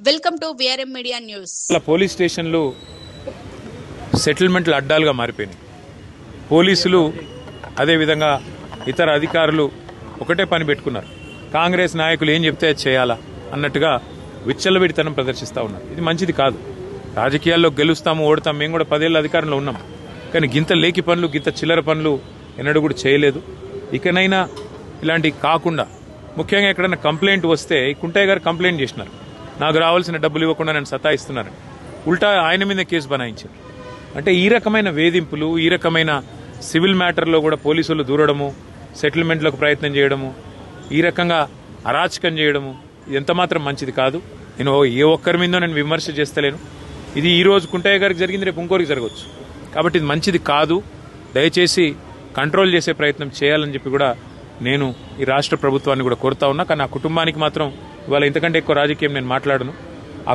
Welcome to VRM media news. Police స్టేషన్లు సెటిల్మెంట్ల అడ్డాలుగా మారిపోయినాయి. పోలీసులు అదేవిధంగా ఇతర అధికారులు ఒకటే పని పెట్టుకున్నారు. కాంగ్రెస్ నాయకులు ఏం చెప్తే చేయాలా అన్నట్టుగా విచ్చలవిడితనం ప్రదర్శిస్తూ ఉన్నారు. ఇది మంచిది కాదు. రాజకీయాల్లో గెలుస్తాము ఓడతాము. మేము కూడా 10 ఏళ్ళ అధికారంలో ఉన్నాం. కానీ గింత లేకి పనులు గింత చిల్లర పనులు ఎన్నడూ కూడా చేయలేదు. ఇకనైనా ఇలాంటివి కాకుండా ముఖ్యంగా ఎక్కడైనా కంప్లైంట్ వస్తే కుంటయ్య గారు కంప్లైంట్ చేసినారు. నాకు రావాల్సిన డబ్బులు ఇవ్వకుండా నేను సతాయిస్తున్నారని ఉల్టా ఆయన మీద కేసు బనాయించారు. అంటే ఈ రకమైన వేధింపులు, ఈ రకమైన సివిల్ మ్యాటర్లో కూడా పోలీసులు దూరడము, సెటిల్మెంట్లకు ప్రయత్నం చేయడము, ఈ రకంగా అరాచకం చేయడము ఇది ఎంతమాత్రం మంచిది కాదు. నేను ఏ ఒక్కరి మీదో నేను విమర్శ చేస్తలేను. ఇది ఈ రోజు కుంటయ్య గారికి జరిగింది, రేపు ఇంకోరికి జరగవచ్చు. కాబట్టి ఇది మంచిది కాదు. దయచేసి కంట్రోల్ చేసే ప్రయత్నం చేయాలని చెప్పి కూడా నేను ఈ రాష్ట్ర ప్రభుత్వాన్ని కూడా కోరుతా ఉన్నా. కానీ ఆ కుటుంబానికి మాత్రం ఇవాళ ఇంతకంటే ఎక్కువ రాజకీయం నేను మాట్లాడను. ఆ